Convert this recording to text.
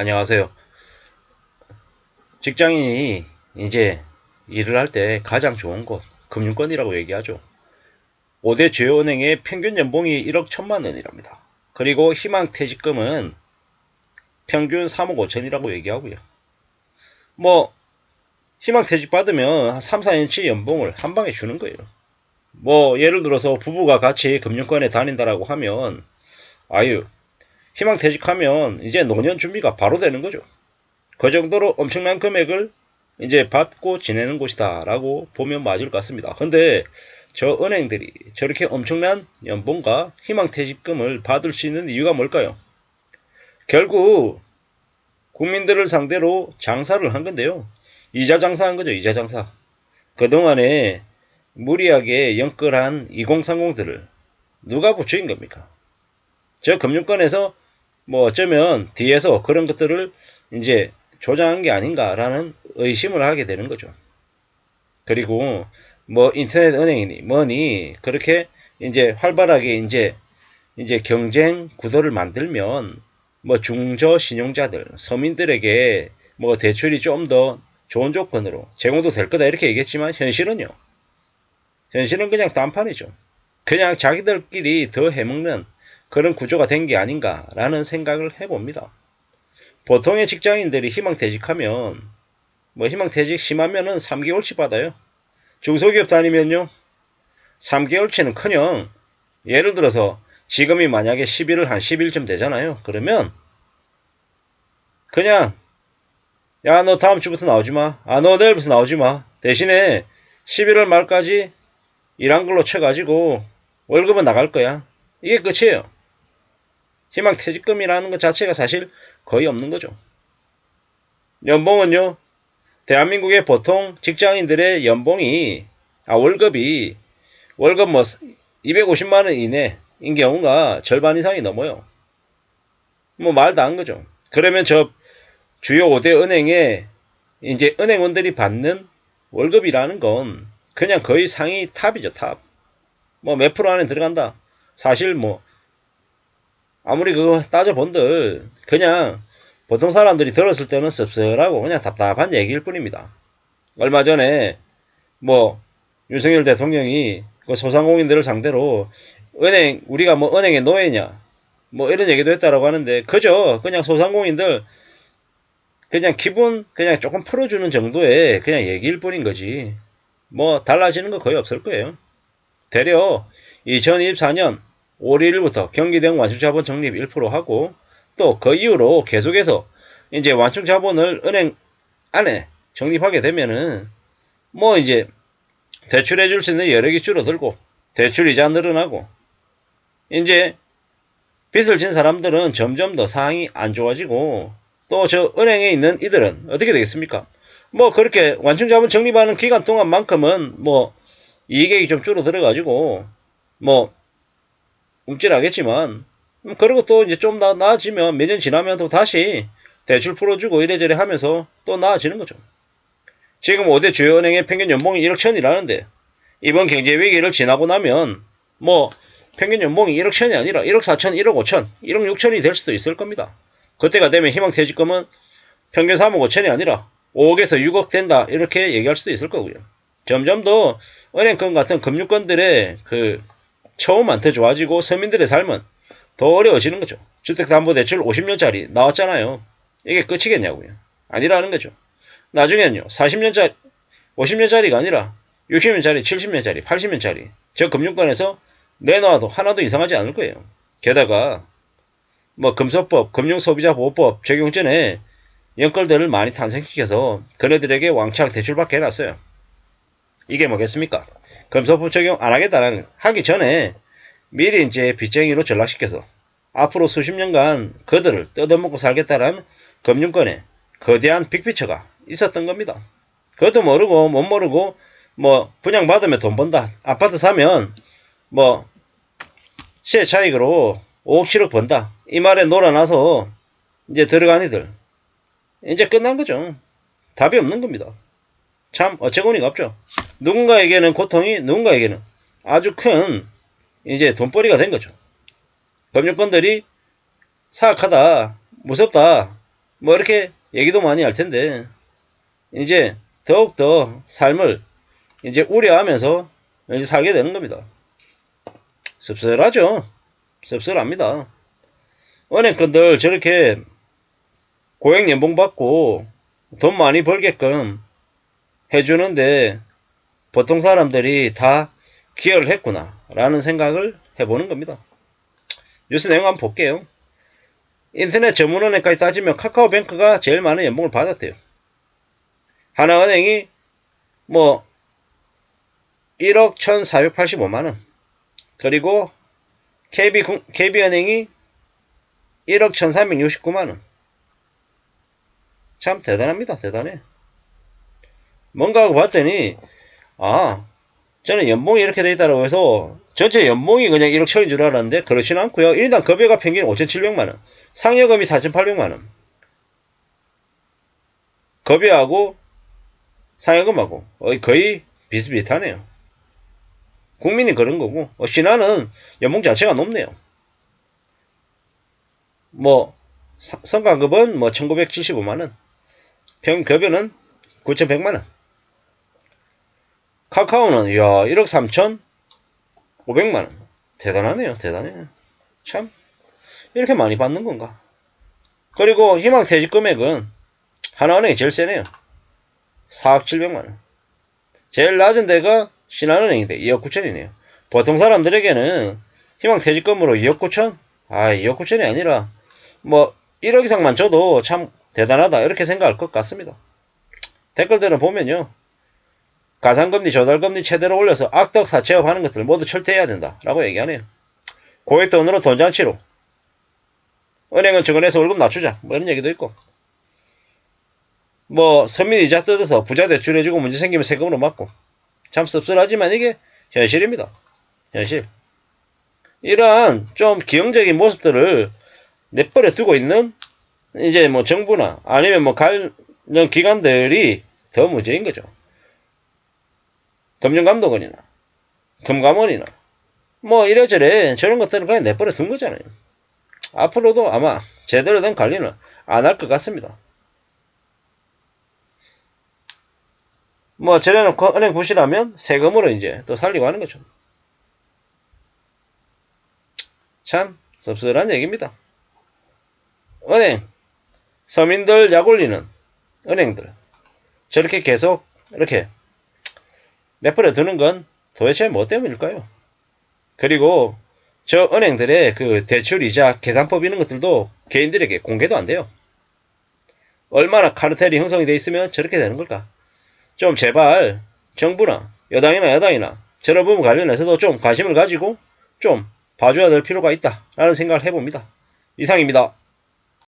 안녕하세요. 직장인이 이제 일을 할 때 가장 좋은 곳, 금융권이라고 얘기하죠. 5대 주요 은행의 평균 연봉이 1억 1천만 원이랍니다. 그리고 희망퇴직금은 평균 3억 5천이라고 얘기하고요. 뭐 희망퇴직 받으면 한 3, 4년치 연봉을 한 방에 주는 거예요. 뭐 예를 들어서 부부가 같이 금융권에 다닌다라고 하면 아유, 희망퇴직하면 이제 노년 준비가 바로 되는 거죠. 그 정도로 엄청난 금액을 이제 받고 지내는 곳이다 라고 보면 맞을 것 같습니다. 근데 저 은행들이 저렇게 엄청난 연봉과 희망퇴직금을 받을 수 있는 이유가 뭘까요? 결국 국민들을 상대로 장사를 한 건데요. 이자 장사한 거죠. 이자 장사. 그동안에 무리하게 연끌한 2030들을 누가 부추긴 겁니까? 저 금융권에서 뭐 어쩌면 뒤에서 그런 것들을 이제 조장한 게 아닌가라는 의심을 하게 되는 거죠. 그리고 뭐 인터넷 은행이니 뭐니 그렇게 이제 활발하게 이제 경쟁 구도를 만들면 뭐 중저 신용자들 서민들에게 뭐 대출이 좀 더 좋은 조건으로 제공도 될 거다 이렇게 얘기했지만 현실은 그냥 단판이죠. 그냥 자기들끼리 더 해먹는 그런 구조가 된 게 아닌가라는 생각을 해봅니다. 보통의 직장인들이 희망퇴직하면 뭐 희망퇴직 심하면은 3개월치 받아요. 중소기업 다니면요 3개월치는커녕 예를 들어서 지금이 만약에 11월 한 10일쯤 되잖아요. 그러면 그냥 야 너 다음 주부터 나오지 마. 아 너 내일부터 나오지 마. 대신에 11월 말까지 일한 걸로 쳐가지고 월급은 나갈 거야. 이게 끝이에요. 희망퇴직금이라는 것 자체가 사실 거의 없는 거죠. 연봉은요 대한민국의 보통 직장인들의 연봉이 월급이 월급 뭐 250만 원 이내인 경우가 절반 이상이 넘어요. 뭐 말도 안 거죠. 그러면 저 주요 5대 은행에 이제 은행원들이 받는 월급이라는 건 그냥 거의 상위 탑이죠, 탑. 뭐 몇 프로 안에 들어간다. 사실 뭐 아무리 그거 따져본들 그냥 보통 사람들이 들었을 때는 씁쓸하고 그냥 답답한 얘기일 뿐입니다. 얼마 전에 뭐 윤석열 대통령이 그 소상공인들을 상대로 은행 우리가 뭐 은행의 노예냐 뭐 이런 얘기도 했다라고 하는데 그저 그냥 소상공인들 그냥 기분 그냥 조금 풀어주는 정도의 그냥 얘기일 뿐인 거지 뭐 달라지는 거 거의 없을 거예요. 되려 2024년 5월 1일부터 경기대응 완충자본 적립 1% 하고 또 그 이후로 계속해서 이제 완충자본을 은행 안에 적립하게 되면은 뭐 이제 대출해 줄 수 있는 여력이 줄어들고 대출 이자 늘어나고 이제 빚을 진 사람들은 점점 더 상황이 안 좋아지고 또 저 은행에 있는 이들은 어떻게 되겠습니까? 뭐 그렇게 완충자본 적립하는 기간 동안만큼은 뭐 이익액이 좀 줄어들어 가지고 뭐 움찔하겠지만 그리고 또 이제 좀 나아지면 몇 년 지나면 또 다시 대출 풀어주고 이래저래 하면서 또 나아지는 거죠. 지금 5대 주요 은행의 평균 연봉이 1억 천이라는데 이번 경제 위기를 지나고 나면 뭐 평균 연봉이 1억 천이 아니라 1억 4천, 1억 5천, 1억 6천이 될 수도 있을 겁니다. 그때가 되면 희망퇴직금은 평균 3억 5천이 아니라 5억에서 6억 된다 이렇게 얘기할 수도 있을 거고요. 점점 더 은행권 같은 금융권들의 그 처우만 더 좋아지고 서민들의 삶은 더 어려워지는 거죠. 주택담보대출 50년짜리 나왔잖아요. 이게 끝이겠냐고요. 아니라는 거죠. 나중에는요. 40년짜리 50년짜리가 아니라 60년짜리, 70년짜리, 80년짜리 저 금융권에서 내놔도 하나도 이상하지 않을 거예요. 게다가 뭐 금소법, 금융소비자보호법 적용 전에 연끌들을 많이 탄생시켜서 그네들에게 왕창 대출받게 해놨어요. 이게 뭐겠습니까? 금소법 적용 안 하겠다는 하기 전에 미리 이제 빚쟁이로 전락시켜서 앞으로 수십 년간 그들을 뜯어먹고 살겠다는 금융권에 거대한 빅피처가 있었던 겁니다. 그것도 모르고 못 모르고 뭐 분양받으면 돈 번다. 아파트 사면 뭐 시세 차익으로 5억 7억 번다. 이 말에 놀아나서 이제 들어간 이들 이제 끝난 거죠. 답이 없는 겁니다. 참 어처구니가 없죠. 누군가에게는 고통이 누군가에게는 아주 큰 이제 돈벌이가 된 거죠. 금융권들이 사악하다, 무섭다, 뭐 이렇게 얘기도 많이 할 텐데 이제 더욱더 삶을 이제 우려하면서 이제 살게 되는 겁니다. 씁쓸하죠. 씁쓸합니다. 은행권들 저렇게 고액 연봉 받고 돈 많이 벌게끔 해주는데 보통 사람들이 다 기여를 했구나 라는 생각을 해보는 겁니다. 뉴스 내용 한번 볼게요. 인터넷 전문은행까지 따지면 카카오뱅크가 제일 많은 연봉을 받았대요. 하나은행이 뭐 1억 1485만원, 그리고 KB은행이 1억 1369만원. 참 대단합니다. 대단해. 뭔가 하고 봤더니 저는 연봉이 이렇게 돼 있다고 해서 전체 연봉이 그냥 1억 천인 줄 알았는데 그렇지는 않고요. 1인당 급여가 평균 5,700만원, 상여금이 4,800만원. 급여하고 상여금하고 거의 비슷비슷하네요. 국민이 그런 거고 신한은 연봉 자체가 높네요. 뭐 성과급은 뭐 1975만원, 평균 급여는 9,100만원. 카카오는 1억 3,500만원. 대단하네요. 대단해. 참 이렇게 많이 받는 건가. 그리고 희망퇴직 금액은 하나은행이 제일 세네요. 4억 700만원. 제일 낮은 데가 신한은행인데 2억 9천이네요. 보통 사람들에게는 희망퇴직금으로 2억 9천? 2억 9천이 아니라 뭐 1억 이상만 줘도 참 대단하다 이렇게 생각할 것 같습니다. 댓글들은 보면요, 가상금리 조달금리 최대로 올려서 악덕 사채업하는 것들 모두 철퇴해야 된다 라고 얘기하네요. 고액 돈으로 돈장치로 은행은 증언해서 월급 낮추자 뭐 이런 얘기도 있고, 뭐 서민 이자 뜯어서 부자 대출해주고 문제 생기면 세금으로 막고. 참 씁쓸하지만 이게 현실입니다. 현실. 이러한 좀 기형적인 모습들을 내버려 두고 있는 이제 뭐 정부나 아니면 뭐 관련 기관들이 더 문제인 거죠. 금융감독원이나 금감원이나 뭐 이래저래 저런 것들은 그냥 내버려 둔 거잖아요. 앞으로도 아마 제대로 된 관리는 안 할 것 같습니다. 뭐 저래놓고 은행 부실하면 세금으로 이제 또 살리고 하는 거죠. 참 씁쓸한 얘기입니다. 은행, 서민들 약 올리는 은행들 저렇게 계속 이렇게 내버려 두는 건 도대체 뭐 때문일까요? 그리고 저 은행들의 그 대출이자 계산법 이런 것들도 개인들에게 공개도 안 돼요. 얼마나 카르텔이 형성이 돼 있으면 저렇게 되는 걸까? 좀 제발 정부나 여당이나 야당이나 저런 부분 관련해서도 좀 관심을 가지고 좀 봐줘야 될 필요가 있다라는 생각을 해봅니다. 이상입니다.